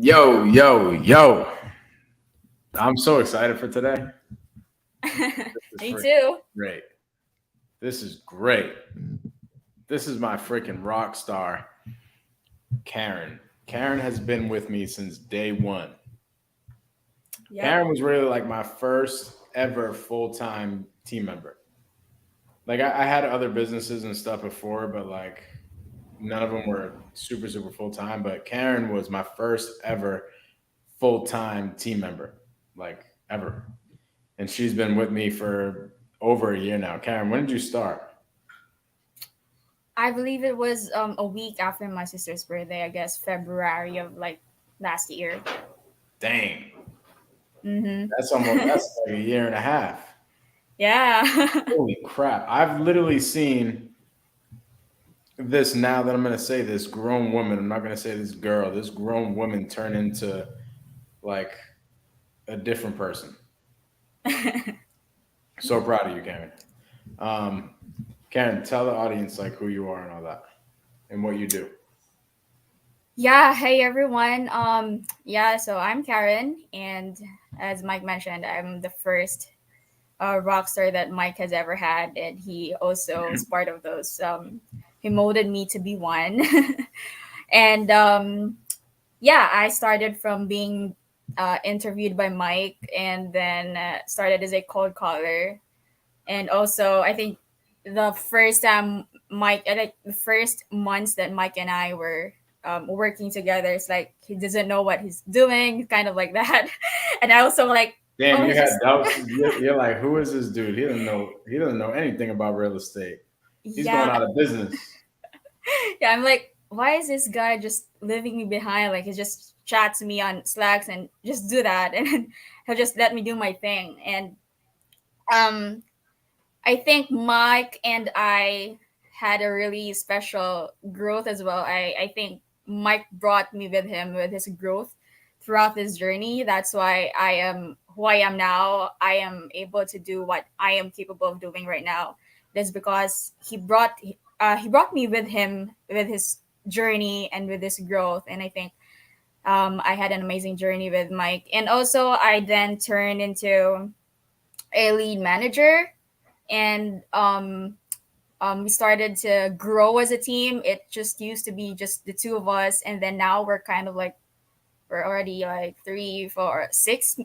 Yo, yo, yo. I'm so excited for today. This is Me freaking too. great. This is great. This is my freaking rock star, Karen. Karen has been with me since day one. Yep. Karen was really like my first ever full time team member. Like, I had other businesses and stuff before, but like none of them were super, super full time. But Karen was my first ever full time team member, like ever. And she's been with me for over a year now. Karen, when did you start? I believe it was a week after my sister's birthday, I guess February of like last year. Dang, Mm-hmm. that's like a year and a half. Yeah. Holy crap! I've literally seen this now that I'm gonna say this grown woman. I'm not gonna say this girl. This grown woman turn into like a different person. So proud of you, Karen. Um, Karen, tell the audience like who you are and all that, and what you do. Yeah, hey everyone. Yeah, so I'm Karen, and as Mike mentioned, I'm the first rock star that Mike has ever had, and he also is part of those. He molded me to be one. And yeah, I started from being interviewed by Mike, and then started as a cold caller. And also, I think the first time like the first months that Mike and I were working together, it's like he doesn't know what he's doing, kind of like that. And I also like, Damn, oh, you he's had just doubts. You're like, who is this dude? He doesn't know. He doesn't know anything about real estate. He's going yeah, out of business. yeah. I'm like, why is this guy just leaving me behind? Like he just chats me on Slacks and just do that, and then he'll just let me do my thing. And um, I think Mike and I had a really special growth as well. I think Mike brought me with him with his growth throughout this journey. That's why I am who I am now. I am able to do what I am capable of doing right now. That's because he brought me with him with his journey and with his growth. And I think I had an amazing journey with Mike. And also I then turned into a lead manager, and we started to grow as a team. It just used to be just the two of us, and then now we're kind of like we're already like three, four, six,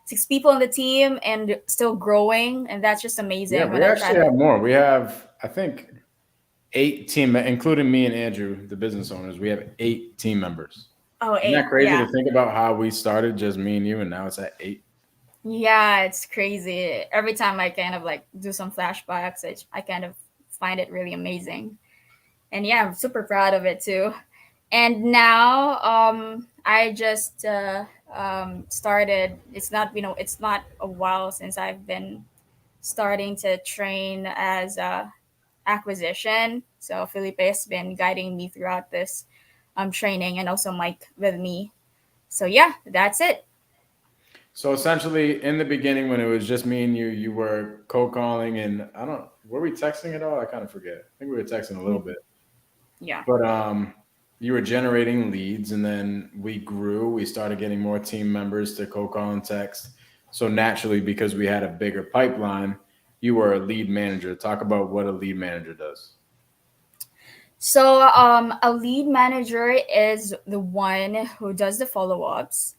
six people on the team, and still growing, and that's just Yeah, amazing. When we I try actually to, have more. We have, I think, eight team, including me and Andrew, the business owners. We have eight team members. oh Isn't that eight, crazy to yeah, think about how we started, just me and you, and now it's at eight? yeah, it's crazy. Every time I kind of like do some flashbacks, I kind of find it really amazing, and yeah, I'm super proud of it too. And now I just started. It's not a while since I've been starting to train as acquisition. So Felipe has been guiding me throughout this training, and also Mike with me. So yeah, that's it. So essentially, in the beginning, when it was just me and you were cold calling, and I don't, were we texting at all? I kind of forget. I think we were texting a little Mm, bit, yeah. but you were generating leads, and then we grew. We started getting more team members to cold call and text. So naturally, because we had a bigger pipeline, you were a lead manager. Talk about what a lead manager does. So a lead manager is the one who does the follow ups.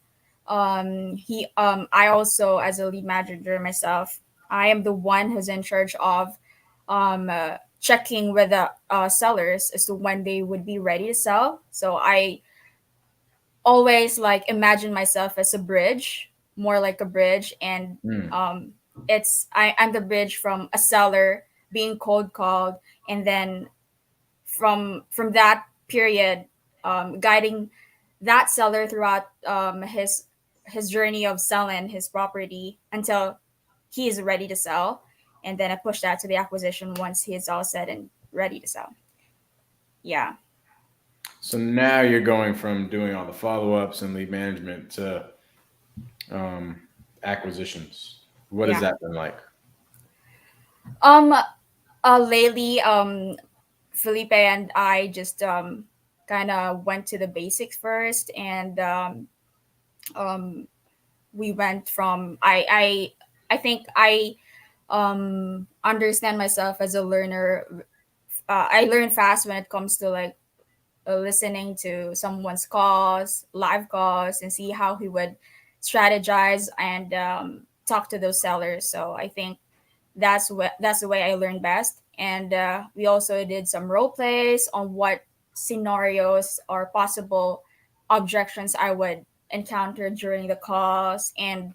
I also, as a lead manager myself, I am the one who's in charge of checking with the sellers as to when they would be ready to sell. So I always like imagine myself as a bridge, more like a bridge, and Hmm. um, I'm the bridge from a seller being cold called, and then from that period, guiding that seller throughout his journey of selling his property until he is ready to sell, and then I push that to the acquisition once he is all set and ready to sell. Yeah, So now you're going from doing all the follow ups and lead management to um, acquisitions. What has yeah. that been like? Um, lately, Felipe and I just kind of went to the basics first, and um, we went from I think I understand myself as a learner. I learn fast when it comes to like listening to someone's calls, live calls, and see how he would strategize and talk to those sellers. So I think that's the way I learned best. And we also did some role plays on what scenarios or possible objections I would encounter during the calls, and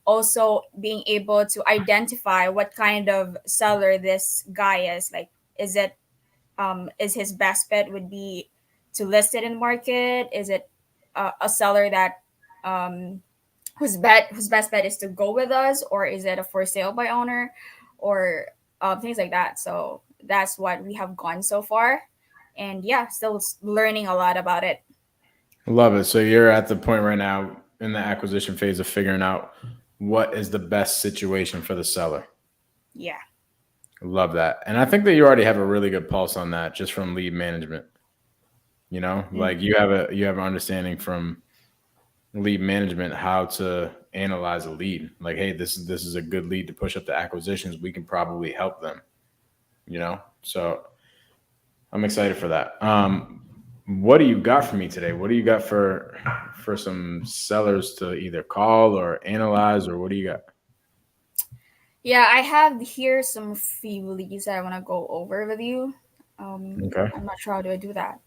also being able to identify what kind of seller this guy is. Like, is it is his best bet would be to list it in market? Is it a seller that um, whose best bet is to go with us, or is it a for sale by owner, or things like that? So that's what we have gone so far, and yeah, still learning a lot about it. Love it. So you're at the point right now in the acquisition phase of figuring out what is the best situation for the seller. Yeah. Love that. And I think that you already have a really good pulse on that just from lead management. Mm. Like you have an understanding from lead management how to analyze a lead. Like, hey, this is a good lead to push up the acquisitions. We can probably help them, you know? So I'm excited for that. What do you got for me today? What do you got for some sellers to either call or analyze, or what do you got? Yeah, I have here some few leads that I want to go over with you. Okay. I'm not sure how do I do that.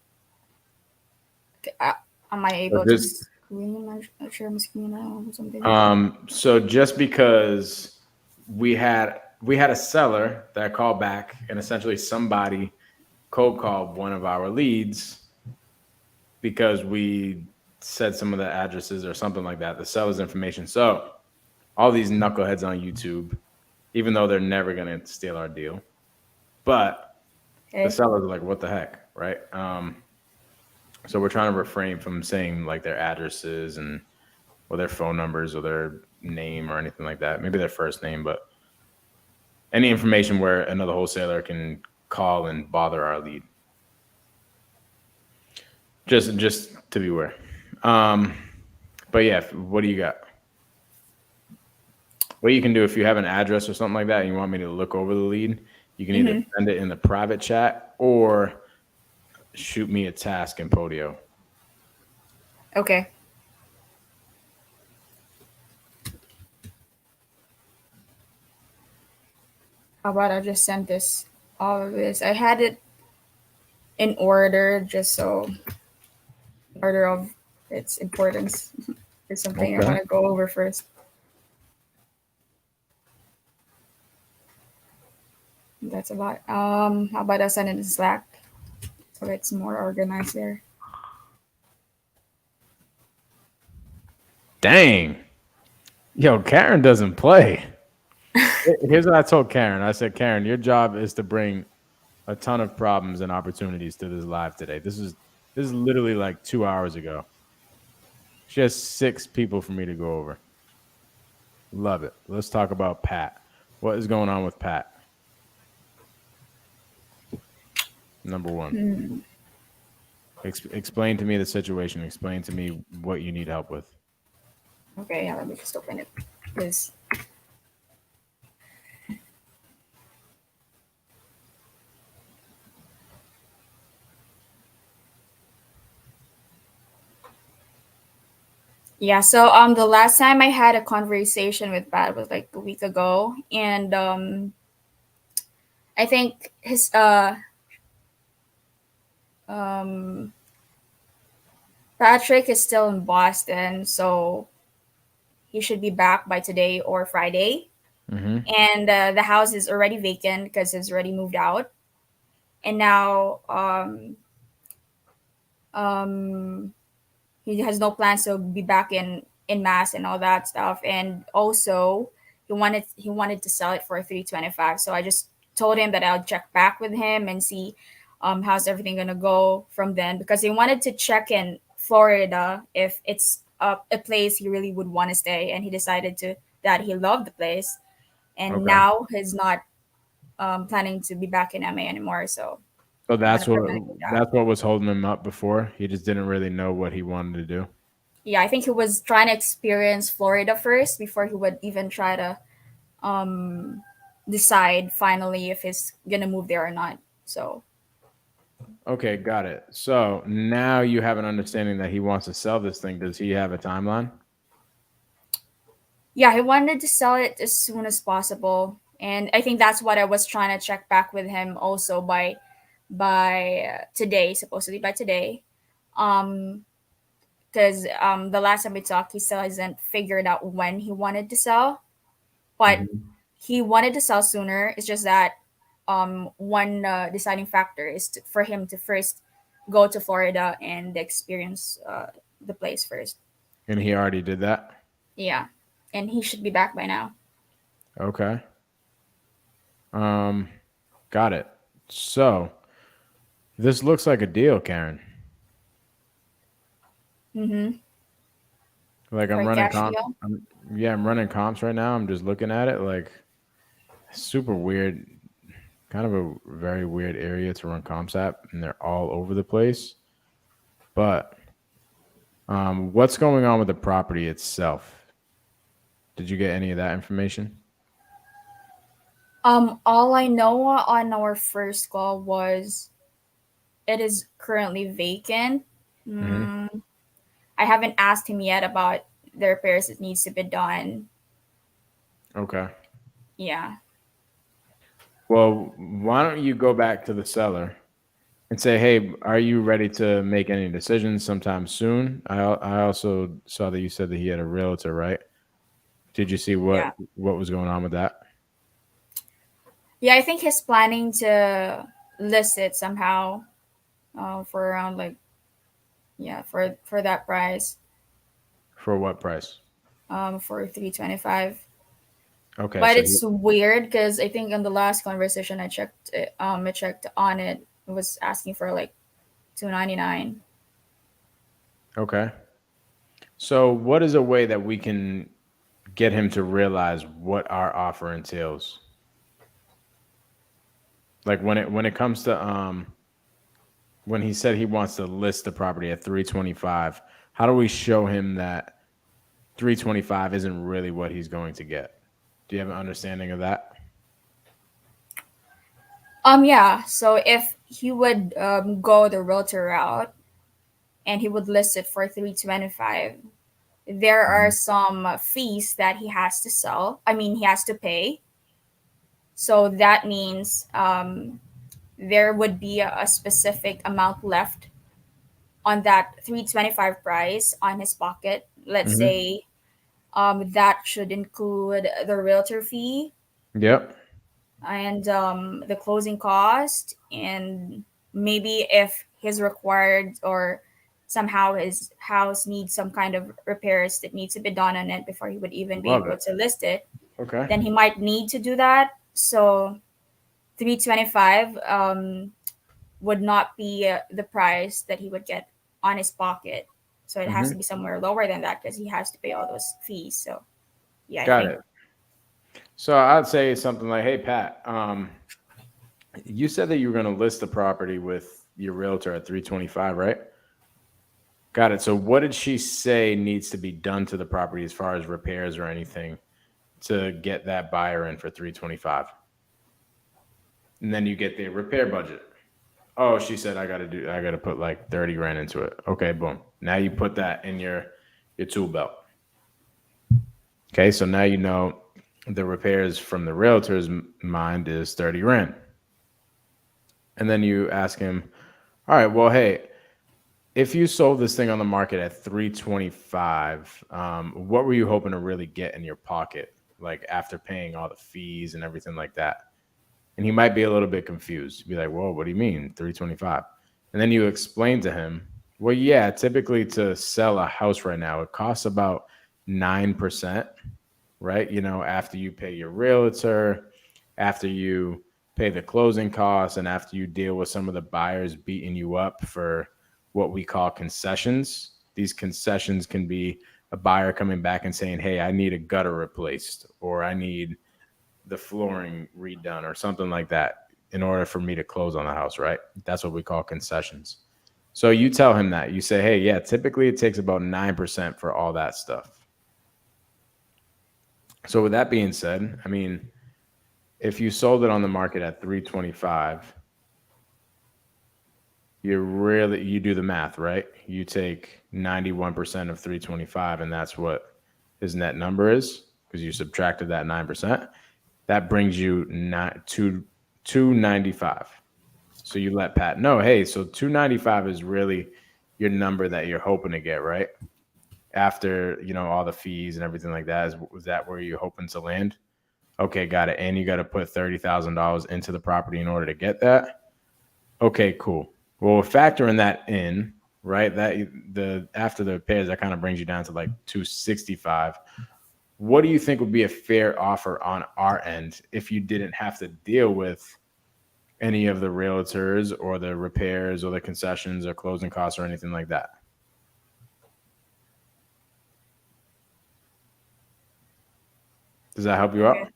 Okay, am I So able to just screen share my screen now or something? so just because we had a seller that called back and essentially somebody cold called one of our leads because we said some of the addresses or something like that, the seller's information. So all these knuckleheads on YouTube, even though they're never gonna steal our deal, but the Okay. sellers are like, what the heck, right? So we're trying to refrain from saying like their addresses and or their phone numbers or their name or anything like that. Maybe their first name, but any information where another wholesaler can call and bother our lead. Just to be aware. Um, but yeah, what do you got? What you can do if you have an address or something like that and you want me to look over the lead, you can either Mm-hmm. send it in the private chat or shoot me a task in Podio. Okay. How about I just send this all of this? I had it in order just so order of its importance. It's something I Okay. want to go over first. That's a lot. How about I send it in Slack so it's more organized there. Dang. Yo, Karen doesn't play. Here's what I told Karen. I said, Karen, your job is to bring a ton of problems and opportunities to this live today. This is literally like 2 hours ago. She has 6 people for me to go over. Love it. Let's talk about Pat. What is going on with Pat? Number one. Hmm. Explain to me the situation. Explain to me what you need help with. Okay, yeah, let me just open it. Because yeah, so the last time I had a conversation with Pat was like a week ago, and I think his um Patrick is still in Boston, so he should be back by today or Friday. Mm-hmm. And the house is already vacant because he's already moved out. And now um, he has no plans to be back in Mass and all that stuff. And also, he wanted to sell it for 325. So I just told him that I'll check back with him and see how's everything gonna go from then, because he wanted to check in Florida if it's a place he really would want to stay, and he decided to that he loved the place, and Okay. now he's not planning to be back in MA anymore. So So on a permanent job. that's what was holding him up before. He just didn't really know what he wanted to do. Yeah, I think he was trying to experience Florida first before he would even try to um decide finally if he's gonna move there or not. So Okay, got it. So now you have an understanding that he wants to sell this thing. Does he have a timeline? yeah, he wanted to sell it as soon as possible, and I think that's what I was trying to check back with him also by today, supposedly by today. Um, because the last time we talked, he still hasn't figured out when he wanted to sell, but Hmm. he wanted to sell sooner. It's just that one deciding factor is for him to first go to Florida and experience the place first. And he already did that. Yeah, and he should be back by now. Okay. Um, got it. So this looks like a deal, Karen. Mm-hmm. Like For I'm a running cash comp. deal. Yeah, I'm running comps right now. I'm just looking at it. Like super weird, kind of a very weird area to run comps at, and they're all over the place. But what's going on with the property itself? Did you get any of that information? All I know on our first call was it is currently vacant. Hmm. Mm, I haven't asked him yet about the repairs that needs to be done. Okay. Yeah, Well, why don't you go back to the seller and say, "Hey, are you ready to make any decisions sometime soon?" I also saw that you said that he had a realtor, right? Did you see yeah, what was going on with that? yeah. I think he's planning to list it somehow for around like yeah for that price For what price? for 325. Okay, But so he it's weird because I think on the last conversation I checked on it. It was asking for like 299. okay. So what is a way that we can get him to realize what our offer entails? Like when it comes to when he said he wants to list the property at 325, how do we show him that 325 isn't really what he's going to get? Do you have an understanding of that? Yeah. So if he would go the realtor route and he would list it for 325, there are Mhm. some fees that he has to sell. I mean, he has to pay. So that means there would be a specific amount left on that 325 price on his pocket. Let's Mhm. say that should include the realtor fee Yep. and the closing cost, and maybe if he's required or somehow his house needs some kind of repairs that needs to be done on it before he would even be Love able it. to list it, Okay. then he might need to do that. So 325 would not be the price that he would get on his pocket. So it has to Mhm. be somewhere lower than that because he has to pay all those fees. So yeah, I Got think it. So I'd say something like, "Hey Pat, you said that you were going to list the property with your realtor at 325, right?" Got it. So what did she say needs to be done to the property as far as repairs or anything to get that buyer in for 325? And then you get the repair budget. Oh, she said I got to put like 30 grand into it. Okay, boom. Now you put that in your tool belt. Okay, so now you know the repairs from the realtor's mind is 30 grand. And then you ask him, "All right, well, hey, if you sold this thing on the market at 325, what were you hoping to really get in your pocket, like after paying all the fees and everything like that?" And he might be a little bit confused. Be like, "Whoa, what do you mean 325?" And then you explain to him, "Well, yeah, typically to sell a house right now, it costs about 9%, right? You know, after you pay your realtor, after you pay the closing costs, and after you deal with some of the buyers beating you up for what we call concessions. These concessions can be a buyer coming back and saying, "Hey, I need a gutter replaced," or "I need the flooring redone," or something like that. in order for me to close on the house, right? That's what we call concessions. So you tell him that. You say, hey, yeah, typically it takes about 9% for all that stuff. So with that being said, I mean, if you sold it on the market at 325, you do the math, right? You take 91% of 325, and that's what his net number is because you subtracted that 9%. That brings you to 295. So you let Pat know, hey, so 295 is really your number that you're hoping to get, right? After, all the fees and everything like that. Was that where you're hoping to land? Okay, got it. And you got to put $30,000 into the property in order to get that. Okay, cool. Well, we're factoring that in, right? That the after the repairs, that kind of brings you down to like 265. What do you think would be a fair offer on our end if you didn't have to deal with any of the realtors or the repairs or the concessions or closing costs or anything like that? Does that help you Okay. out?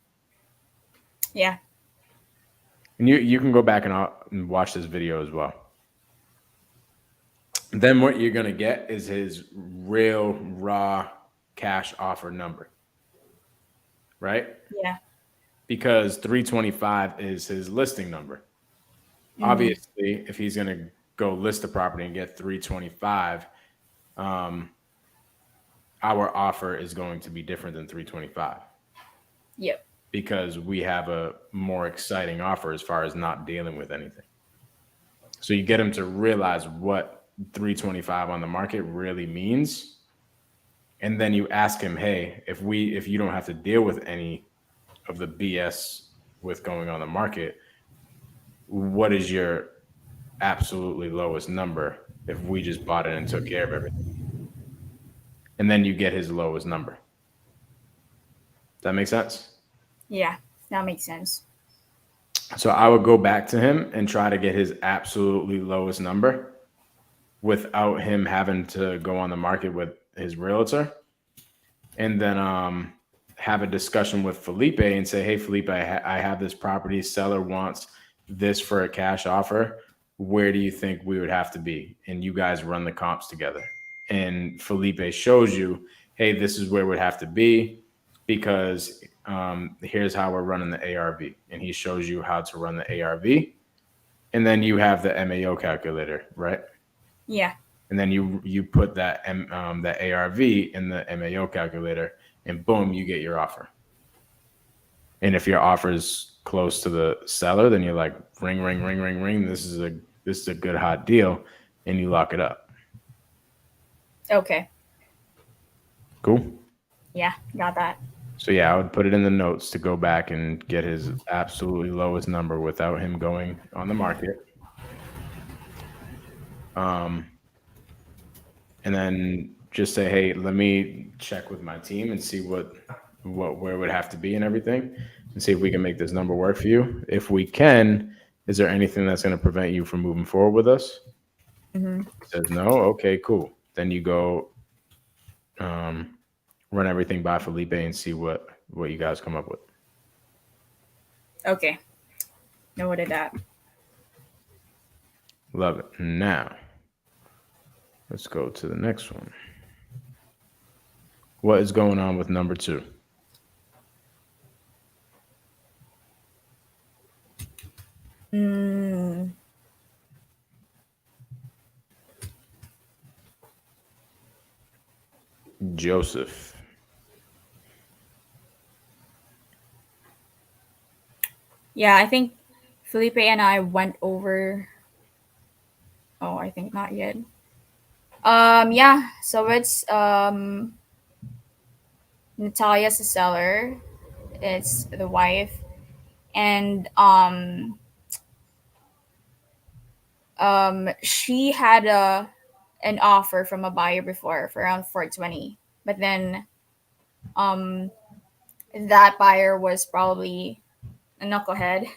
Yeah. And you can go back and watch this video as well. Then what you're gonna get is his real raw cash offer number, right? Yeah. Because 325 is his listing number. Mm-hmm. Obviously, if he's gonna go list the property and get 325, um, our offer is going to be different than 325 Yep. because we have a more exciting offer as far as not dealing with anything. So you get him to realize what 325 on the market really means, and then you ask him, hey, if you don't have to deal with any of the BS with going on the market, what is your absolutely lowest number if we just bought it and took care of everything? And then you get his lowest number. Does that make sense? Yeah. That makes sense. So I would go back to him and try to get his absolutely lowest number without him having to go on the market with his realtor. And then have a discussion with Felipe and say, hey, Felipe, I have this property. Seller wants this for a cash offer. Where do you think we would have to be? And you guys run the comps together. And Felipe shows you, hey, this is where we'd have to be because here's how we're running the ARV. And he shows you how to run the ARV. And then you have the MAO calculator, right? Yeah. And then you put that ARV in the MAO calculator, and boom, you get your offer. And if your offer is close to the seller, then you're like, ring, ring, ring, ring, ring. This is a good hot deal, and you lock it up. Okay. Cool. Yeah. Got that. So yeah, I would put it in the notes to go back and get his absolutely lowest number without him going on the market. And then just say, hey, let me check with my team and see where it would have to be and everything, and see if we can make this number work for you. If we can, is there anything that's going to prevent you from moving forward with us? Mm-hmm. Says no. Okay, cool. Then you go run everything by Felipe and see what you guys come up with. Okay. Noted that. Love it. Now let's go to the next one. What is going on with number 2? Mm, Joseph. yeah, I think Felipe and I went over. Oh, I think not yet. Yeah. So it's Natalia's the seller. It's the wife, and she had an offer from a buyer before for around 420, but then um that buyer was probably a knucklehead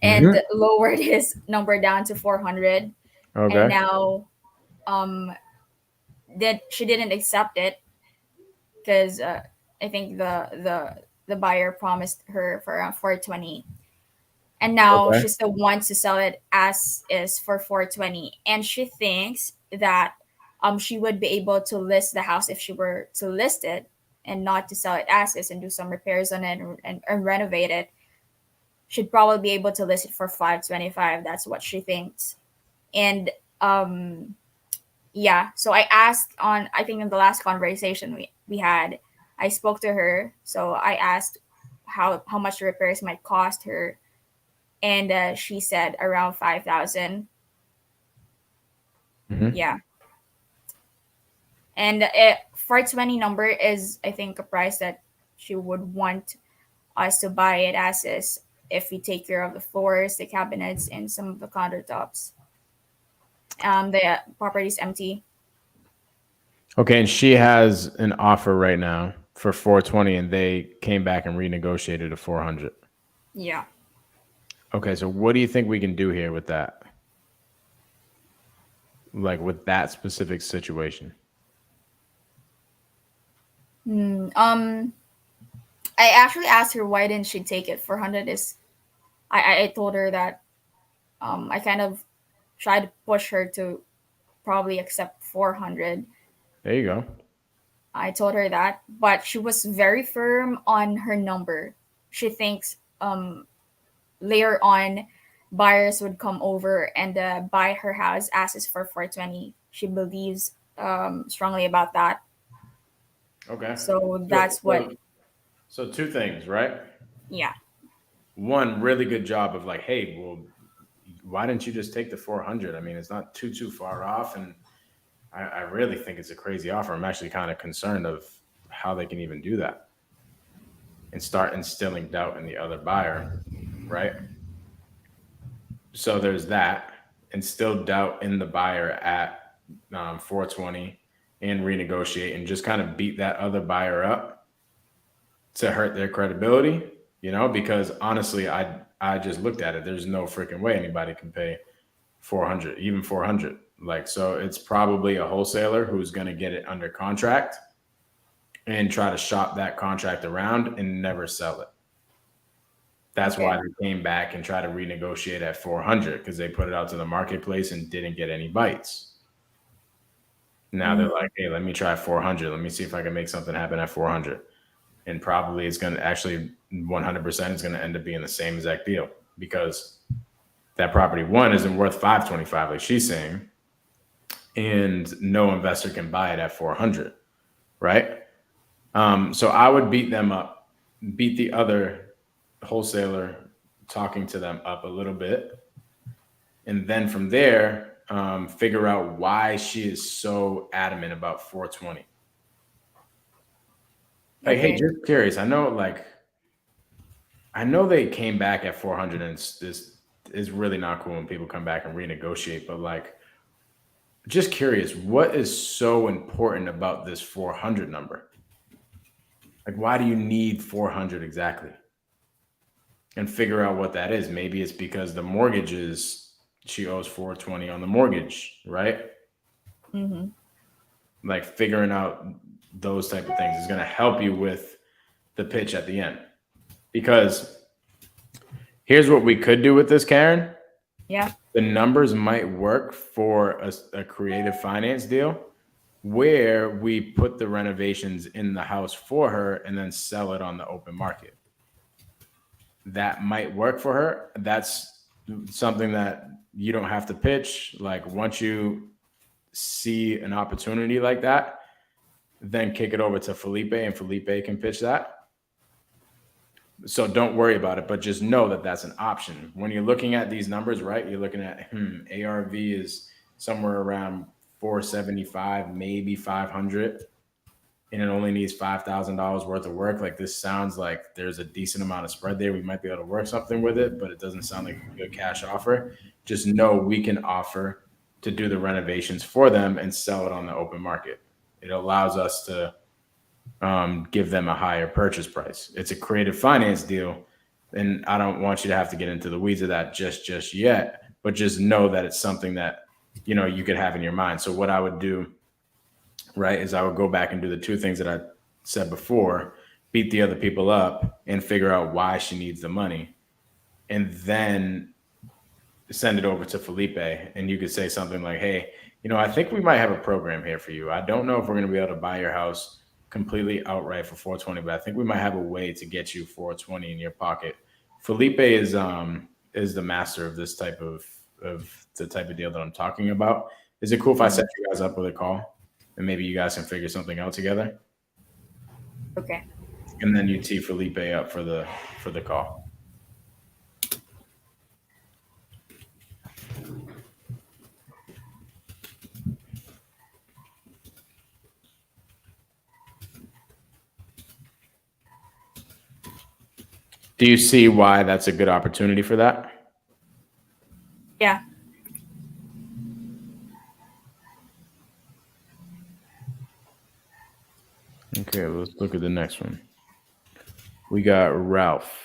and Mm-hmm. lowered his number down to 400, and Okay. now um that she didn't accept it because I think the buyer promised her for around 420, and now Okay. she still wants to sell it as is for 420, and she thinks that she would be able to list the house if she were to list it and not to sell it as is and do some repairs on it and renovate it. She'd probably be able to list it for 525. That's what she thinks. And um yeah, so I asked on, I think in the last conversation we had, I spoke to her. So I asked how much the repairs might cost her, and she said around 5,000. Hmm. Yeah, and 420 number is, I think, a price that she would want us to buy it as is if we take care of the floors, the cabinets, and some of the countertops. The property is empty. Okay, and she has an offer right now for 420, and they came back and renegotiated to 400. Yeah. Okay, so what do you think we can do here with that? Like with that specific situation? Hmm. I actually asked her why didn't she take it. 400 is. I told her that I kind of tried to push her to probably accept 400. There you go. I told her that, but she was very firm on her number. She thinks later on buyers would come over and buy her house as is for 420. She believes strongly about that. Okay. So So, that's what. so, so two things, right? Yeah. One, really good job of like, hey, well, why didn't you just take the 400? I mean, it's not too far off, and I really think it's a crazy offer. I'm actually kind of concerned of how they can even do that and start instilling doubt in the other buyer, right? So there's that, instill doubt in the buyer at 420 and renegotiate and just kind of beat that other buyer up to hurt their credibility, because honestly, I just looked at it. There's no freaking way anybody can pay 400, even 400. Like, so it's probably a wholesaler who's going to get it under contract and try to shop that contract around and never sell it. That's Okay. why they came back and tried to renegotiate at 400 because they put it out to the marketplace and didn't get any bites. Now they're Mm-hmm. like, hey, let me try 400. Let me see if I can make something happen at 400. And probably it's going to actually 100% is going to end up being the same exact deal because that property one isn't worth 525 like she's saying, and no investor can buy it at 400, right? So I would beat them up, beat the other wholesaler, talking to them up a little bit, and then from there, figure out why she is so adamant about 420. Like, hey, Okay. just curious. I know they came back at 400, and this is really not cool when people come back and renegotiate. But like, just curious, what is so important about this 400 number? Like, why do you need 400 exactly? And figure out what that is. Maybe it's because the mortgage is she owes 420 on the mortgage, right? Mm-hmm. Like figuring out those type of things is going to help you with the pitch at the end. Because here's what we could do with this, Karen. Yeah. The numbers might work for a creative finance deal where we put the renovations in the house for her and then sell it on the open market. That might work for her. That's something that you don't have to pitch. Like once you see an opportunity like that, then kick it over to Felipe and Felipe can pitch that. So don't worry about it, but just know that that's an option. When you're looking at these numbers, right? You're looking at ARV is somewhere around 475, maybe 500, and it only needs $5,000 worth of work. Like this sounds like there's a decent amount of spread there. We might be able to work something with it, but it doesn't sound like a good cash offer. Just know we can offer to do the renovations for them and sell it on the open market. It allows us to give them a higher purchase price. It's a creative finance deal, and I don't want you to have to get into the weeds of that just yet. But just know that it's something that you could have in your mind. So what I would do, right, is I would go back and do the two things that I said before: beat the other people up and figure out why she needs the money, and then send it over to Felipe, and you could say something like, "Hey, I think we might have a program here for you. I don't know if we're going to be able to buy your house completely outright for 420, but I think we might have a way to get you 420 in your pocket." Felipe is the master of this type of the type of deal that I'm talking about. Is it cool if I set Mhm. you guys up with a call and maybe you guys can figure something out together, Okay. and then you tee Felipe up for the call? Do you see why that's a good opportunity for that? Yeah. Okay, let's look at the next one. We got Ralph.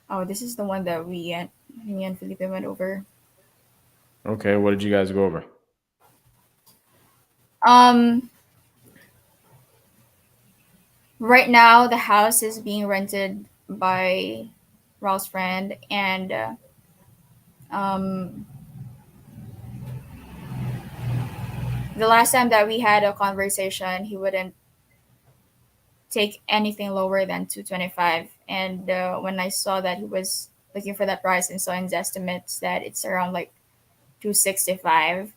Oh, this is the one that me and Felipe went over. Okay, what did you guys go over? Um, right now the house is being rented by Ralph's friend, and um, the last time that we had a conversation, he wouldn't take anything lower than 225. And when I saw that he was looking for that price and saw in his estimates that it's around like 265.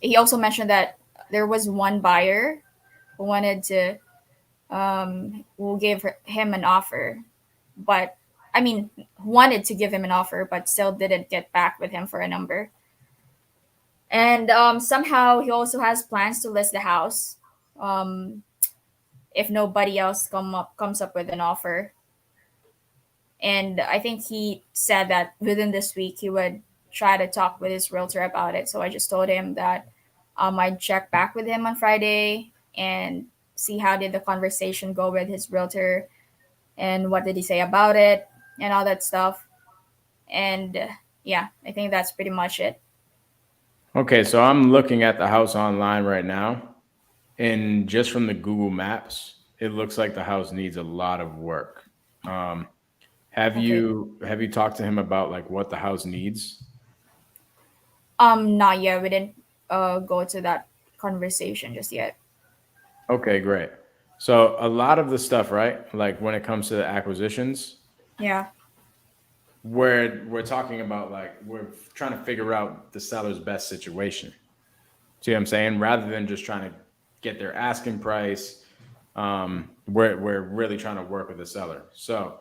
He also mentioned that there was one buyer who wanted to who gave him an offer, but I mean wanted to give him an offer, but still didn't get back with him for a number. And somehow he also has plans to list the house. Um, if nobody else comes up with an offer, and I think he said that within this week he would try to talk with his realtor about it. So I just told him that I'd check back with him on Friday and see how did the conversation go with his realtor and what did he say about it and all that stuff. And yeah, I think that's pretty much it. Okay, so I'm looking at the house online right now, and just from the Google Maps, it looks like the house needs a lot of work. Um, Okay. have you talked to him about like what the house needs? Not yet. We didn't go to that conversation just yet. Okay, great. So a lot of the stuff, right? Like when it comes to the acquisitions, Yeah. we're talking about like we're trying to figure out the seller's best situation. See what I'm saying? Rather than just trying to get their asking price, we're really trying to work with the seller. So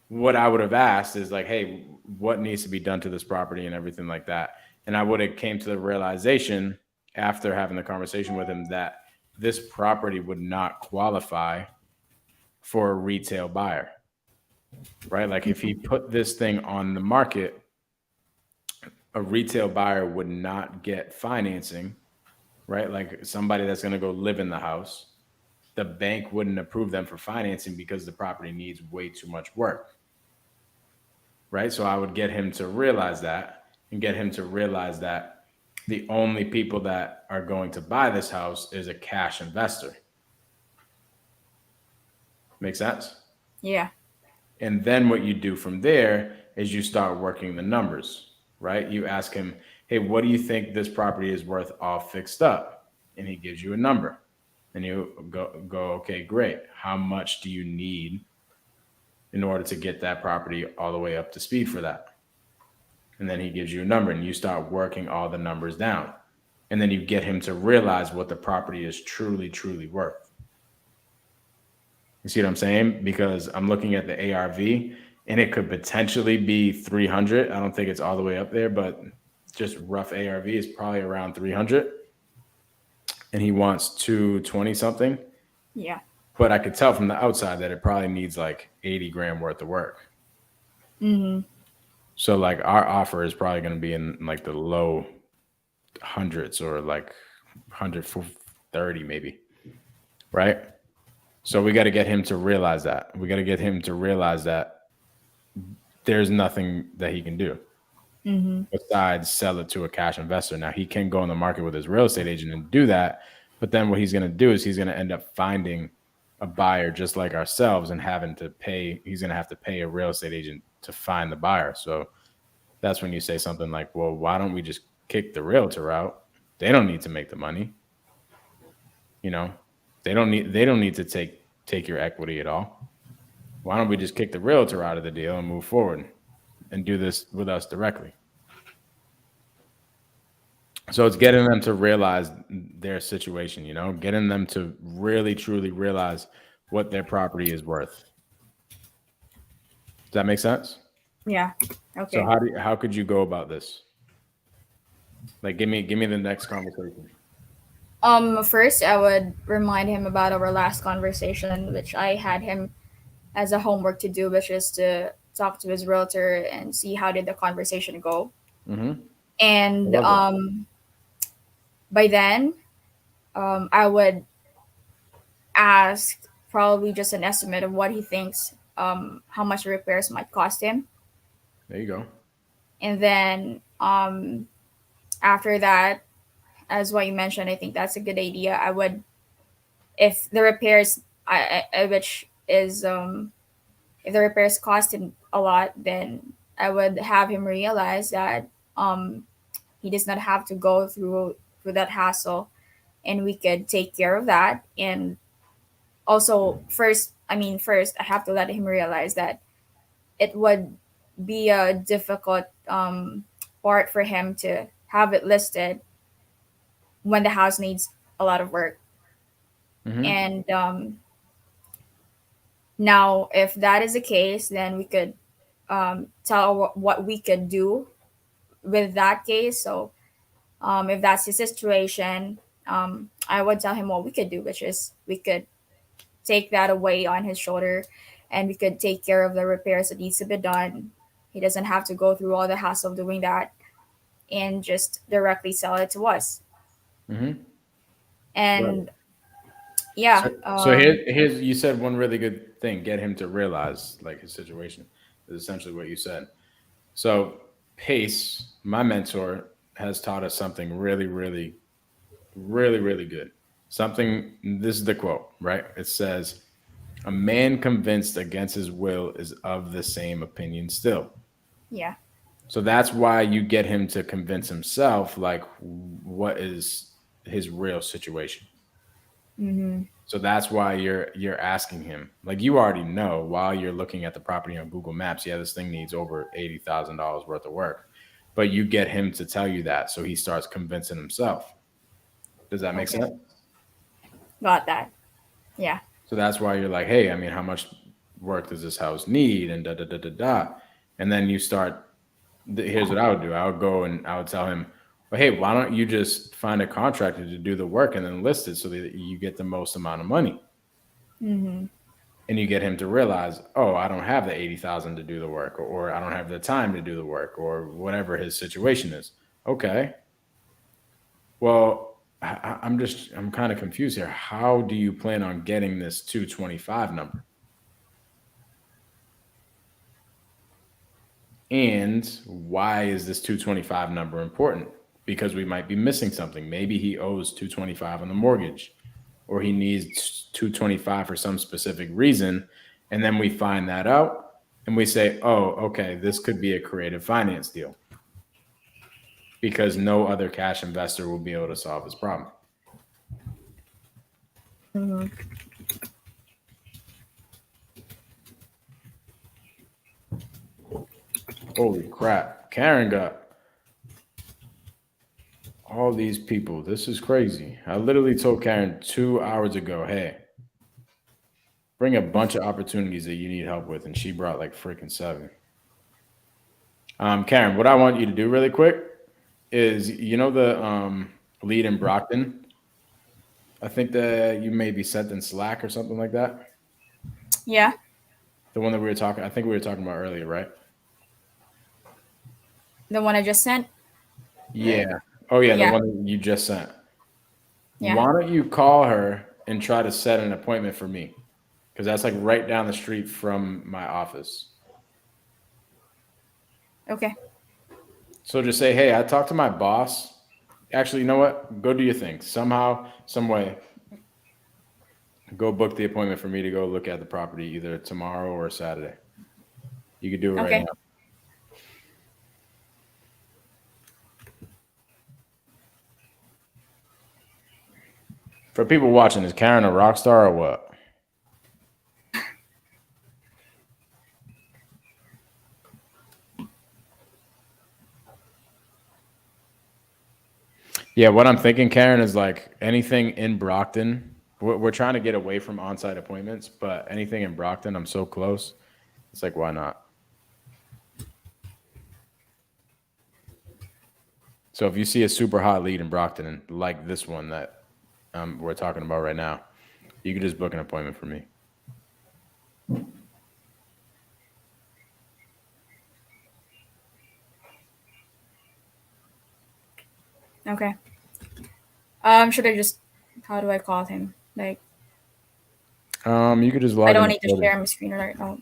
what I would have asked is like, hey, what needs to be done to this property and everything like that. And I would have came to the realization after having the conversation with him that this property would not qualify for a retail buyer, right? Like if he put this thing on the market, a retail buyer would not get financing, right? Like somebody that's going to go live in the house, the bank wouldn't approve them for financing because the property needs way too much work, right? So I would get him to realize that and get him to realize that the only people that are going to buy this house is a cash investor. Make sense? Yeah. And then what you do from there is you start working the numbers, right? You ask him, hey, what do you think this property is worth all fixed up? And he gives you a number. And you go, okay, great. How much do you need in order to get that property all the way up to speed for that? And then he gives you a number and you start working all the numbers down. And then you get him to realize what the property is truly, truly worth. You see what I'm saying? Because I'm looking at the ARV and it could potentially be 300. I don't think it's all the way up there, but just rough ARV is probably around 300. And he wants 220 something. Yeah. But I could tell from the outside that it probably needs like 80 grand worth of work. Mm-hmm. So like our offer is probably going to be in like the low hundreds or like 130 maybe, right? So we got to get him to realize that. We got to get him to realize that there's nothing that he can do. Mm-hmm. besides sell it to a cash investor. Now he can go on the market with his real estate agent and do that, but then what he's going to do is he's going to end up finding a buyer just like ourselves and having to pay. He's going to have to pay a real estate agent to find the buyer. So that's when you say something like, "Well, why don't we just kick the realtor out? They don't need to make the money, you know. They don't need to take your equity at all. Why don't we just kick the realtor out of the deal and move forward and do this with us directly?" So it's getting them to realize their situation, getting them to really truly realize what their property is worth. Does that make sense? Yeah. So Okay. how could you go about this? Like give me the next conversation. First, I would remind him about our last conversation, which I had him as a homework to do, which is to talk to his realtor and see how did the conversation go. Mm-hmm. I And love that. by then, I would ask probably just an estimate of what he thinks, how much the repairs might cost him, There you go. and then after that, as what you mentioned, I think that's a good idea. I would, if the repairs, which is if the repairs cost him a lot, then I would have him realize that um, he does not have to go through that hassle, and we could take care of that. And also, first, I have to let him realize that it would be a difficult part for him to have it listed when the house needs a lot of work. Mm-hmm. And now, if that is the case, then we could tell what we could do with that case. So, if that's the situation, I would tell him what we could do, which is we could take that away on his shoulder, and we could take care of the repairs that needs to be done. He doesn't have to go through all the hassle of doing that, and just directly sell it to us. Mm-hmm. Right. And yeah, So here's you said one really good thing. Get him to realize like his situation is essentially what you said. So Pace, my mentor, has taught us something really, really, really, really good. Something, this is the quote, right? It says, "A man convinced against his will is of the same opinion still." yeah. So that's why you get him to convince himself, like, what is his real situation. Mm-hmm. So that's why you're asking him. Like you already know while you're looking at the property on Google Maps, yeah, this thing needs over $80,000 worth of work. But you get him to tell you that, so he starts convincing himself. Does that make Okay, sense? got that. Yeah. So that's why you're like, hey, I mean, how much work does this house need? And da da da da da. And then you start. Here's what I would do. I would go and I would tell him, well, hey, why don't you just find a contractor to do the work and then list it so that you get the most amount of money? Mm-hmm. And you get him to realize, oh, I don't have the 80,000 to do the work, or I don't have the time to do the work, or whatever his situation is. Okay, well, I'm kind of confused here. How do you plan on getting this 225 number? And why is this 225 number important? Because we might be missing something. Maybe he owes 225 on the mortgage, or he needs 225 for some specific reason. And then we find that out and we say, oh, okay, this could be a creative finance deal because no other cash investor will be able to solve his problem. Mm-hmm. Holy crap. Karen got all these people. This is crazy. I literally told Karen 2 hours ago, hey, bring a bunch of opportunities that you need help with. And she brought like freaking seven. Karen, what I want you to do really quick is the lead in Brockton. I think that you may be sent in Slack or something like that. Yeah. The one that we were talking, I think we were talking about earlier, right? The one I just sent. Yeah. Oh yeah, the Yeah. one that you just sent. Yeah. Why don't you call her and try to set an appointment for me? Because that's like right down the street from my office. Okay. So just say, hey, I talked to my boss. Actually, you know what? Go do your thing. Somehow, some way, go book the appointment for me to go look at the property either tomorrow or Saturday. You could do it right Okay. now. For people watching, is Karen a rock star or what? Yeah, what I'm thinking, Karen, is like anything in Brockton. We're trying to get away from on-site appointments, but anything in Brockton, I'm so close. It's like, why not? So if you see a super hot lead in Brockton, like this one that we're talking about right now, you can just book an appointment for me. Okay. Should I just? How do I call him? Like, You could just I log in don't the need to portal. share my screen right now.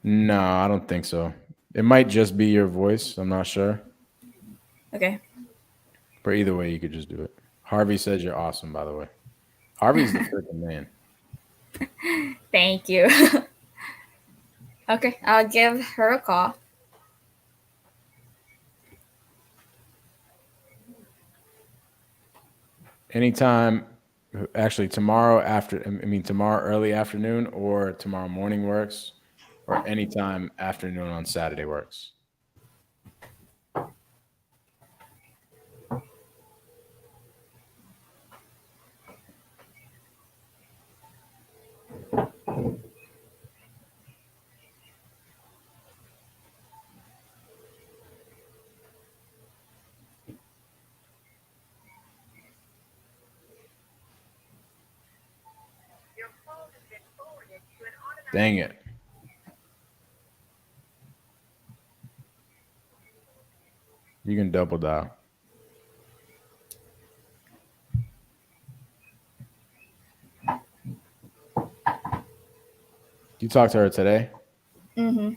No, I don't think so. It might just be your voice. I'm not sure. Okay. But either way, you could just do it. Harvey says you're awesome, by the way. Harvey's the freaking man. Thank you. Okay, I'll give her a call. Anytime, actually, tomorrow after, I mean, tomorrow early afternoon or tomorrow morning works, or anytime afternoon on Saturday works. Dang it. You can double dial. You talked to her today? Mm-hmm.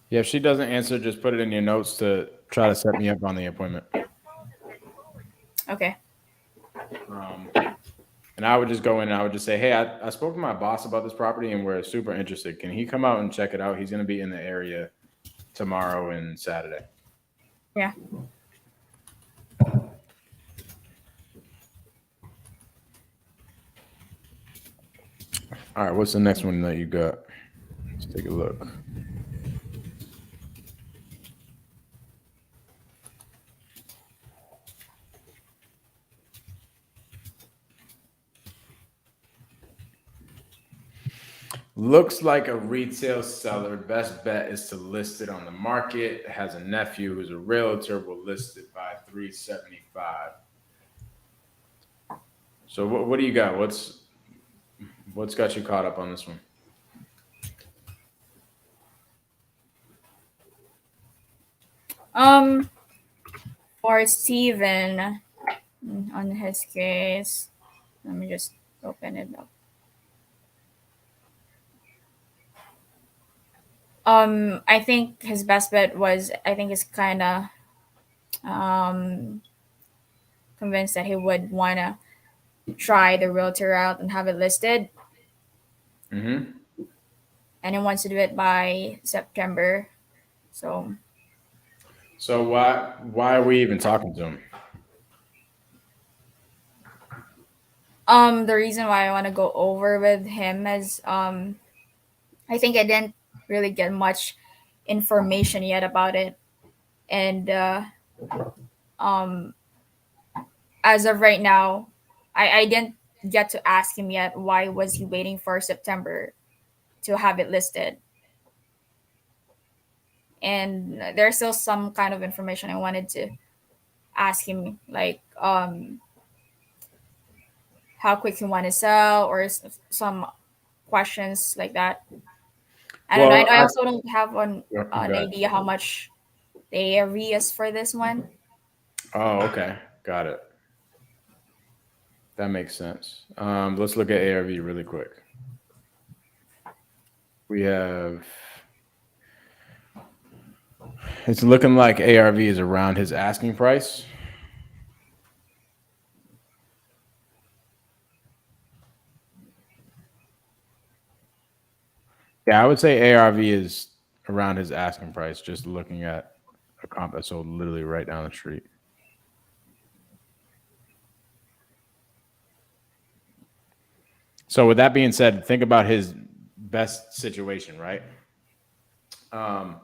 Yeah, if she doesn't answer, just put it in your notes to try to set me up on the appointment. Okay. Um, and I would just go in and I would just say, hey, I spoke to my boss about this property and we're super interested. Can he come out and check it out? He's going to be in the area tomorrow and Saturday. Yeah. All right, what's the next one that you got? Let's take a look. Looks like a retail seller. Best bet is to list it on the market. Has a nephew who's a realtor. Will list it by 375. So what do you got? What's got you caught up on this one? Um, for Steven, on his case, let me just open it up. I think his best bet was, I think he's kind of um convinced that he would wanna try the realtor route and have it listed, Mm-hmm. and he wants to do it by September. So, So why are we even talking to him? the reason why I want to go over with him is, I think I didn't really get much information yet about it, and um, as of right now, I didn't get to ask him yet why was he waiting for September to have it listed, and there's still some kind of information I wanted to ask him, like how quick he want to sell, or some questions like that. I don't know. Well, I also don't have go an ahead. idea how much. The ARV is for this one. Oh, okay. Got it. That makes sense. Let's look at ARV really quick. We have. It's looking like ARV is around his asking price. Yeah, I would say ARV is around his asking price. Just looking at a comp that sold literally right down the street. So with that being said, think about his best situation, right? Um,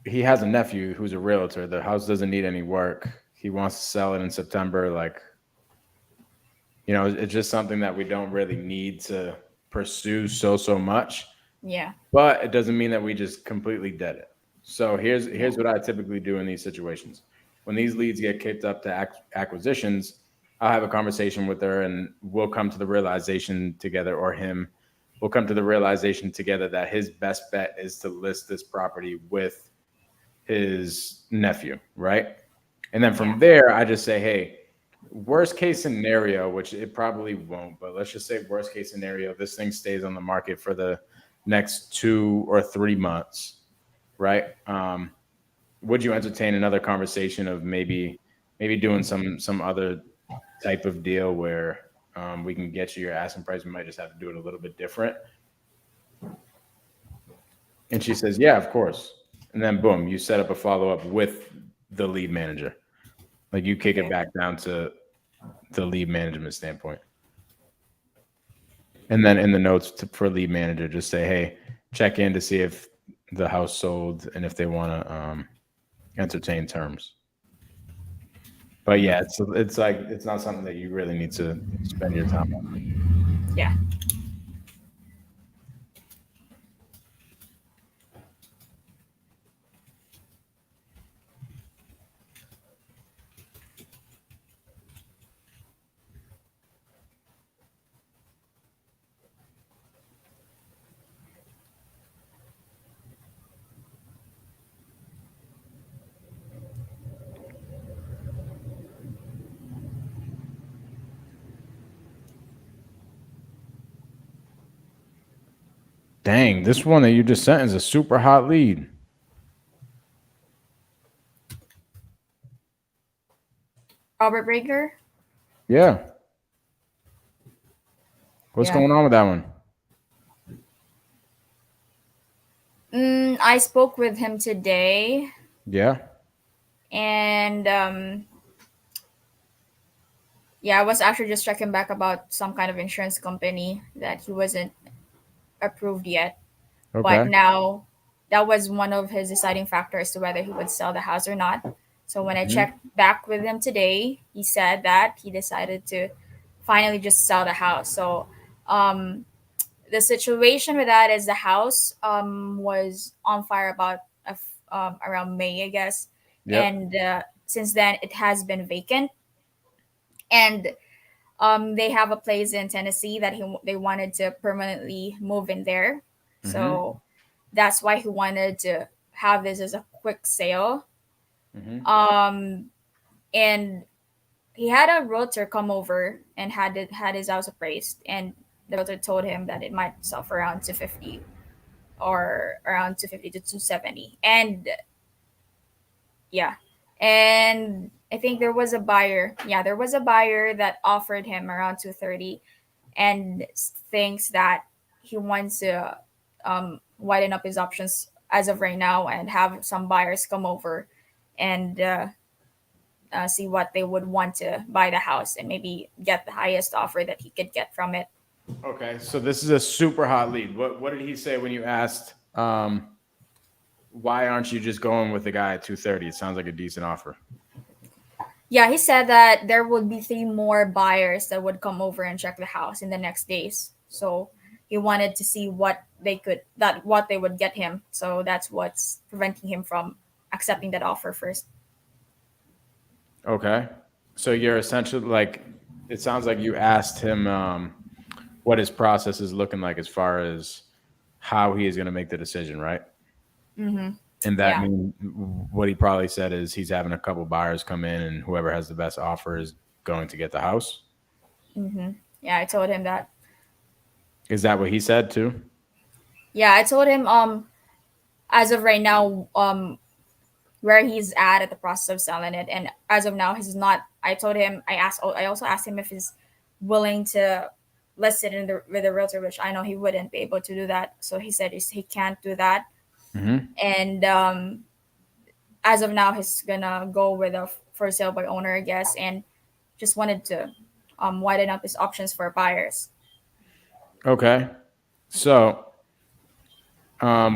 he has a nephew who's a realtor. The house doesn't need any work. He wants to sell it in September. Like, it's just something that we don't really need to pursue so much. Yeah. But it doesn't mean that we just completely dead it. So here's Yeah. here's what I typically do in these situations. When these leads get kicked up to acquisitions, I'll have a conversation with her, and we'll come to the realization together, or him. We'll come to the realization together that his best bet is to list this property with his nephew, right? And then Yeah. from there, I just say, hey, worst case scenario, which it probably won't, but let's just say worst case scenario, this thing stays on the market for the next 2 or 3 months, right? Would you entertain another conversation of maybe doing some other type of deal where we can get you your asking price? We might just have to do it a little bit different. And she says, yeah, of course. And then boom, you set up a follow up with the lead manager. Like you kick it Okay. back down to the lead management standpoint. And then in the notes for lead manager, just say, hey, check in to see if the house sold and if they want to entertain terms. But yeah, it's like it's not something that you really need to spend your time on. Yeah. Dang, this one that you just sent is a super hot lead. Robert Breaker. Yeah. What's Yeah. going on with that one? I spoke with him today, Yeah. and yeah, I was actually just checking back about some kind of insurance company that he wasn't approved yet. But Okay. now that was one of his deciding factors to whether he would sell the house or not. So when I Mhm. checked back with him today, he said that he decided to finally just sell the house. So um, the situation with that is the house was on fire about around May, I guess, Yep. and since then it has been vacant. And they have a place in Tennessee that they wanted to permanently move in there. Mhm. So that's why he wanted to have this as a quick sale. Mhm. Um, and he had a realtor come over and had his house appraised, and the realtor told him that it might sell for around 250 or around 250 to 270. And yeah, and I think there was a buyer. Yeah, there was a buyer that offered him around 230, and thinks that he wants to widen up his options as of right now and have some buyers come over and see what they would want to buy the house and maybe get the highest offer that he could get from it. Okay. So this is a super hot lead. What did he say when you asked why aren't you just going with the guy at 230? It sounds like a decent offer. Yeah, he said that there would be three more buyers that would come over and check the house in the next days. So he wanted to see what they would get him. So that's what's preventing him from accepting that offer first. Okay. So you're essentially like it sounds like you asked him what his process is looking like as far as how he is going to make the decision, right? Mm-hmm. And that Yeah. means what he probably said is he's having a couple buyers come in, and whoever has the best offer is going to get the house. Yeah, I told him that. Is that what he said too? Yeah, I told him as of right now where he's at the process of selling it, and as of now he's not. I told him, I also asked him if he's willing to list it in the with a realtor, which I know he wouldn't be able to do that. So he said he can't do that, Mm-hmm. and as of now he's gonna go with a for sale by owner, I guess, and just wanted to widen up his options for buyers. Okay. So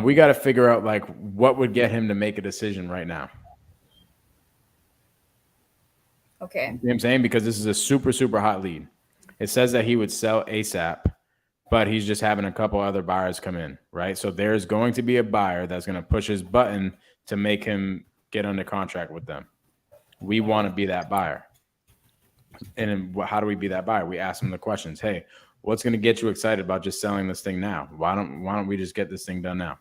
we got to figure out like what would get him to make a decision right now. You Okay. know what I'm saying? Because this is a super, super hot lead. It says that he would sell ASAP, but he's just having a couple other buyers come in, right? So there's going to be a buyer that's going to push his button to make him get under contract with them. We want to be that buyer. And then how do we be that buyer? We ask them the questions. Hey, what's going to get you excited about just selling this thing now? Why don't we just get this thing done now?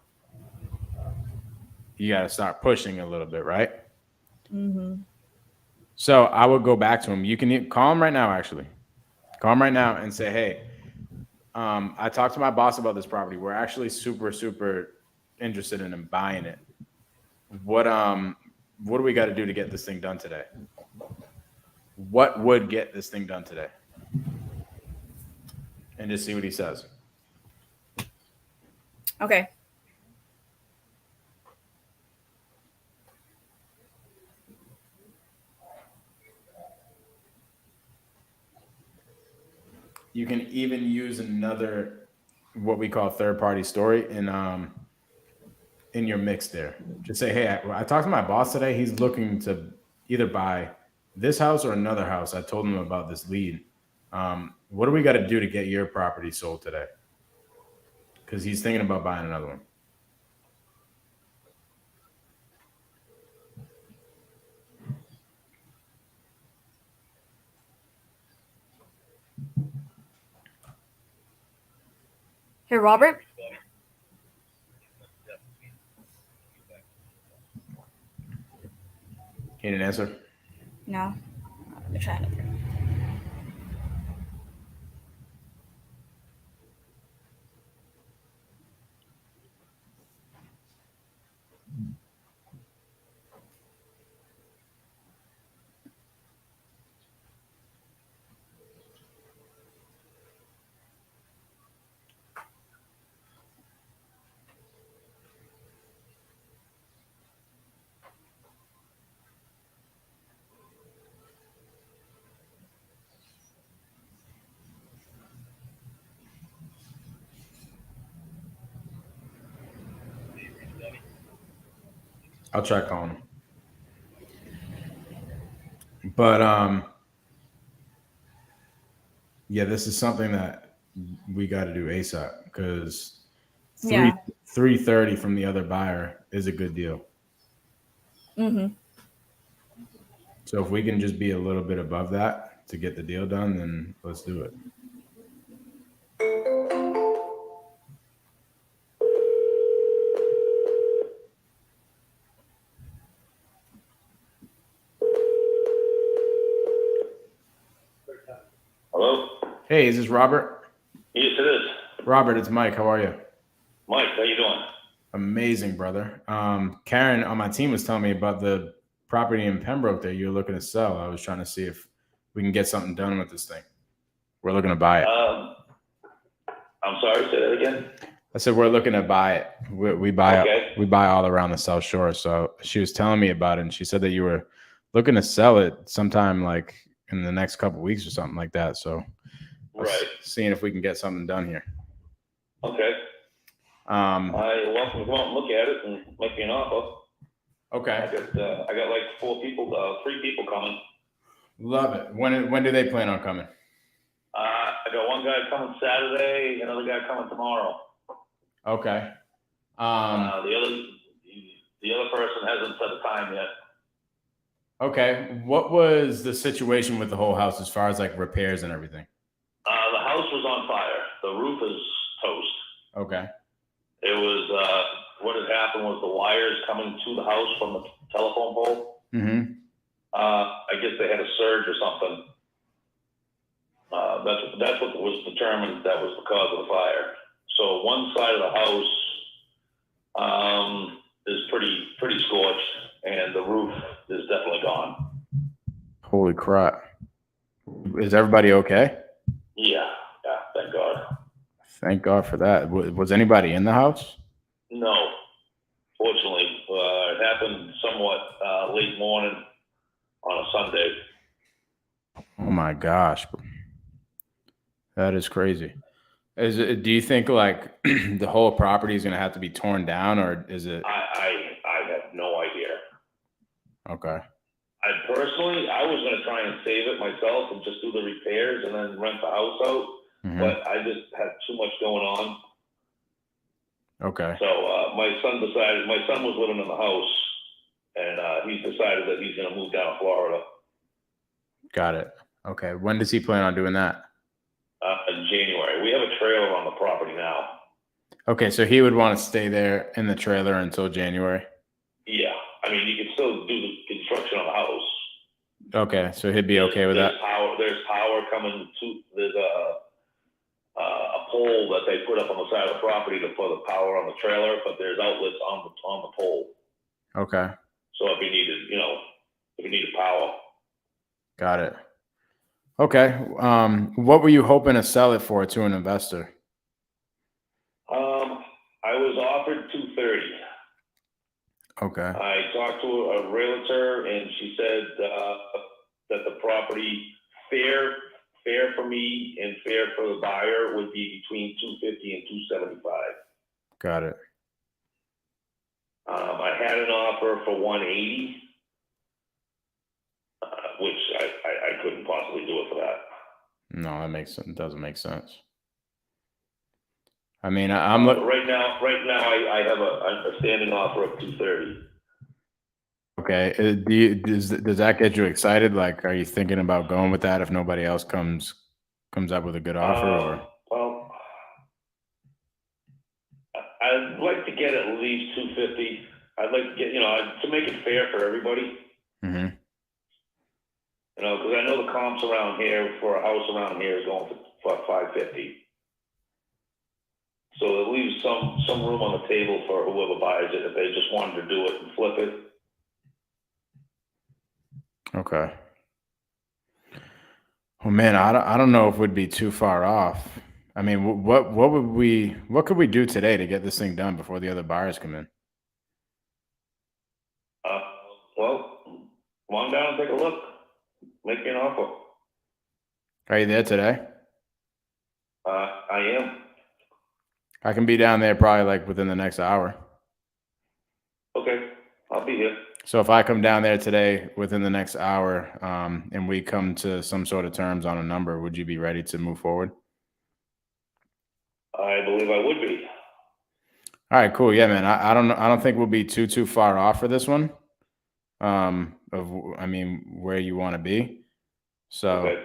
You got to start pushing a little bit, right? So I would go back to him. You can call him right now, actually. Call him right now and say, hey, I talked to my boss about this property. We're actually super, super interested in buying it. What do we got to do to get this thing done today? What would get this thing done today? And just see what he says. Okay. You can even use another what we call third party story in your mix there. Just say, hey, I talked to my boss today. He's looking to either buy this house or another house. I told him about this lead. What do we got to do to get your property sold today? Because he's thinking about buying another one. Hey, Robert. He didn't answer. No. Let me try another. I'll try calling him. But yeah, this is something that we got to do ASAP because three Yeah. 330 from the other buyer is a good deal. So if we can just be a little bit above that to get the deal done, then let's do it. Hello? Hey, is this Robert? Yes, it is. Robert, it's Mike. How are you? Mike, how you doing? Amazing, brother. Karen on my team was telling me about the property in Pembroke that you're looking to sell. I was trying to see if we can get something done with this thing. We're looking to buy it. I'm sorry, say that again? I said we're looking to buy it. We buy Okay. we buy all around the South Shore. So she was telling me about it, and she said that you were looking to sell it sometime like in the next couple of weeks or something like that. So Right. seeing if we can get something done here. Okay. Um, I welcome to come out and look at it and make me an offer. okay, I got like 3 people coming. love it. When do they plan on coming? I got one guy coming Saturday, another guy coming tomorrow. Okay. The other person hasn't set a time yet. Okay. What was the situation with the whole house as far as like repairs and everything? The house was on fire. The roof is toast. Okay. It was what had happened was the wires coming to the house from the telephone pole. Mm-hmm. I guess they had a surge or something. That's what was determined that was the cause of the fire. So one side of the house is pretty scorched, and the roof is definitely gone. Holy crap! Is everybody okay? Yeah, thank God. Thank God for that. Was anybody in the house? No, fortunately, it happened somewhat late morning on a Sunday. Oh my gosh, that is crazy. Do you think like the whole property is going to have to be torn down, or is it? I have no idea. Okay. I was going to try and save it myself and just do the repairs and then rent the house out, Mm-hmm. but I just had too much going on. Okay. So my son was living in the house, and he's decided that he's going to move down to Florida. Got it. Okay. When does he plan on doing that? In January. We have a trailer on the property now. Okay, so he would want to stay there in the trailer until January. Yeah, I mean, you can still do the construction on the house. Okay, so he'd be okay with that. There's power coming to. There's a pole that they put up on the side of the property to put the power on the trailer, but there's outlets on the pole. Okay. So if you needed power. Got it. Okay. What were you hoping to sell it for to an investor? I was offered $230. Okay. I talked to a realtor, and she said that the property fair for me and fair for the buyer would be between $250 and $275. Got it. I had an offer for $180, which I couldn't possibly do it for that. No, that makes sense. Doesn't make sense. I mean, I'm looking right now. I have a standing offer of $230. Okay. Does that get you excited? Like, are you thinking about going with that if nobody else comes up with a good offer? Or well, I'd like to get at least $250. I'd like to get to make it fair for everybody. Mm-hmm. Because I know the comps around here for a house around here is going for $550. So it leaves some room on the table for whoever buys it if they just wanted to do it and flip it. Okay. Well, man, I don't know if we'd be too far off. I mean, what could we do today to get this thing done before the other buyers come in? Well, come on down and take a look. Make me an offer. Are you there today? I am. I can be down there probably like within the next hour. Okay, I'll be here. So if I come down there today within the next hour, and we come to some sort of terms on a number, would you be ready to move forward? I believe I would be. All right, cool. Yeah, man. I don't think we'll be too far off for this one. Where you want to be. So okay.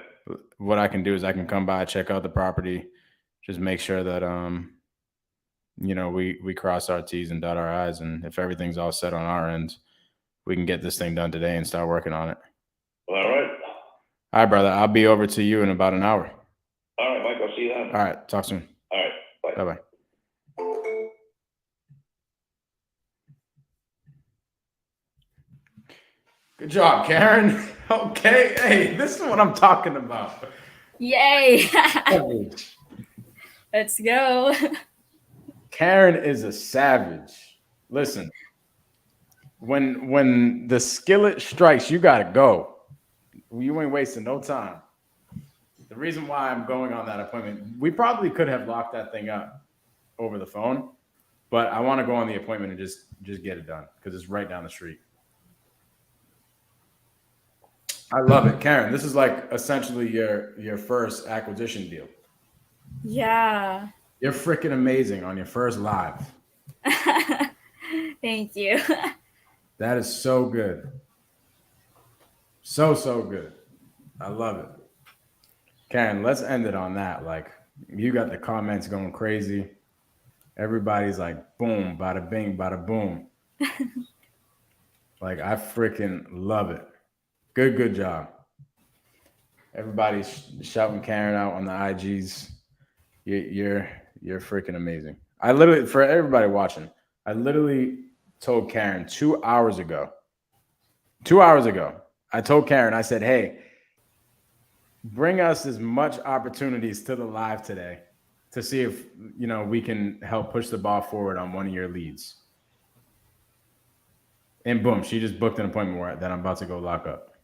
What I can do is I can come by, check out the property, just make sure that we cross our T's and dot our I's, and if everything's all set on our end, we can get this thing done today and start working on it. All right. All right, brother. I'll be over to you in about an hour. All right, Mike. I'll see you then. All right. Talk soon. All right. Bye. Bye-bye. Good job, Karen. Okay. Hey, this is what I'm talking about. Yay! Let's go. Karen is a savage. Listen, when the skillet strikes, you gotta go. You ain't wasting no time. The reason why I'm going on that appointment, we probably could have locked that thing up over the phone, but I want to go on the appointment and just get it done because it's right down the street. I love it, Karen. This is like essentially your first acquisition deal. Yeah. You're freaking amazing on your first live. Thank you. That is so good. So good. I love it. Karen, let's end it on that. Like, you got the comments going crazy. Everybody's like, boom, bada bing, bada boom. Like, I freaking love it. Good job. Everybody's shouting Karen out on the IGs. You're you're freaking amazing. I literally, for everybody watching, I literally told Karen 2 hours ago. 2 hours ago, I told Karen, I said, "Hey, bring us as much opportunities to the live today to see if we can help push the ball forward on one of your leads." And boom, she just booked an appointment that I'm about to go lock up.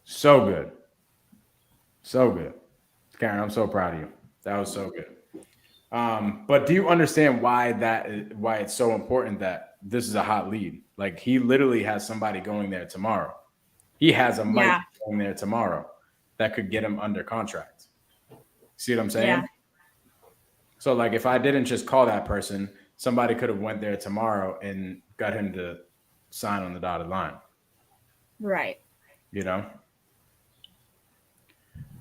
So good. So good. Karen, I'm so proud of you. That was so good. But do you understand why it's so important that this is a hot lead? Like, he literally has somebody going there tomorrow. He has a mic Yeah. going there tomorrow that could get him under contract. See what I'm Yeah. saying? So like, if I didn't just call that person, somebody could have went there tomorrow and got him to sign on the dotted line. Right. You know?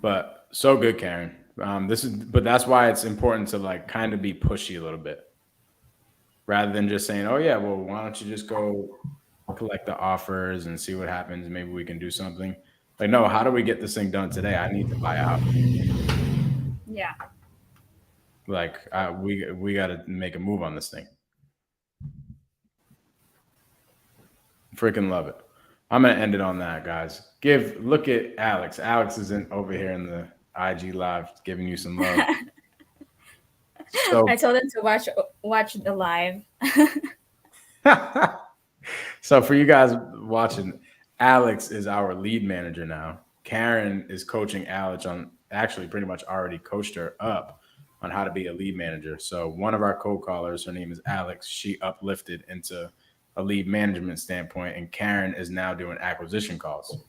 But so good, Karen. But that's why it's important to like kind of be pushy a little bit, rather than just saying, "Oh yeah, well, why don't you just go collect the offers and see what happens? Maybe we can do something." Like, no, how do we get this thing done today? I need to buy a house. Yeah. Like, we got to make a move on this thing. Freaking love it. I'm gonna end it on that, guys. Look at Alex. Alex isn't over here in the IG live giving you some love. So I told him to watch the live. so for you guys watching, Alex is our lead manager now. Karen is coaching Alex on, actually pretty much already coached her up on how to be a lead manager. So one of our cold callers, her name is Alex, she uplifted into a lead management standpoint, and Karen is now doing acquisition calls.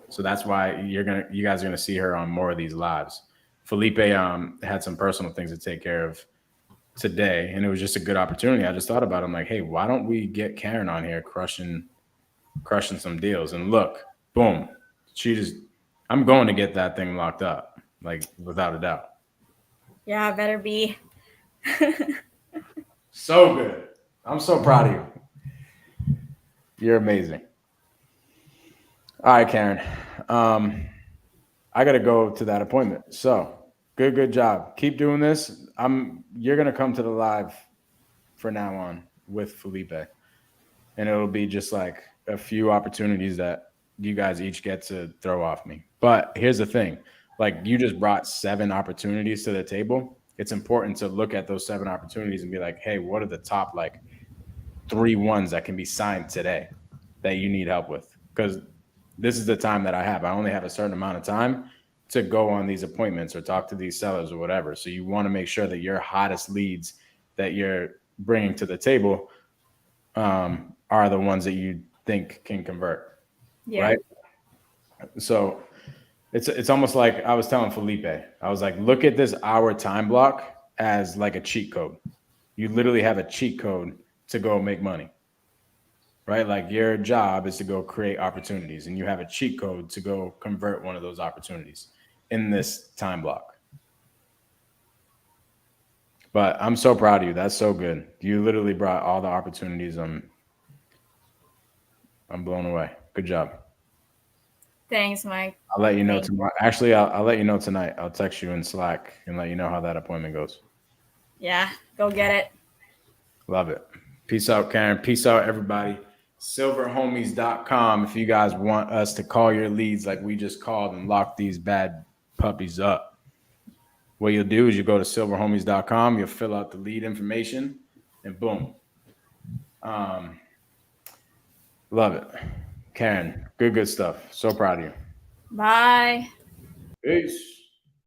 So that's why you guys are gonna see her on more of these lives. Felipe had some personal things to take care of today, and it was just a good opportunity. I just thought about it. I'm like, hey, why don't we get Karen on here crushing some deals? And look, boom, I'm going to get that thing locked up, like, without a doubt. Yeah, better be. So good. I'm so proud of you. You're amazing. All right, Karen. I got to go to that appointment. So good job. Keep doing this. You're gonna come to the live for now on with Felipe, and it'll be just like a few opportunities that you guys each get to throw off me. But here's the thing: like, you just brought 7 opportunities to the table. It's important to look at those 7 opportunities and be like, hey, what are the top like 3 ones that can be signed today that you need help with? Because this is the time that I have. I only have a certain amount of time to go on these appointments or talk to these sellers or whatever. So you want to make sure that your hottest leads that you're bringing to the table are the ones that you think can convert, Yeah. right? So it's almost like I was telling Felipe. I was like, look at this hour time block as like a cheat code. You literally have a cheat code to go make money, right? Like, your job is to go create opportunities, and you have a cheat code to go convert one of those opportunities in this time block. But I'm so proud of you. That's so good. You literally brought all the opportunities. I'm blown away. Good job. Thanks, Mike. I'll let you know Thank you. tomorrow. Actually, I'll let you know tonight. I'll text you in Slack and let you know how that appointment goes. Yeah, go get it. Love it. Peace out, Karen. Peace out, everybody. Silverhomies.com if you guys want us to call your leads like we just called and lock these bad puppies up. What you'll do is you go to silverhomies.com, you'll fill out the lead information, and boom. Love it. Karen, good stuff. So proud of you. Bye. Peace.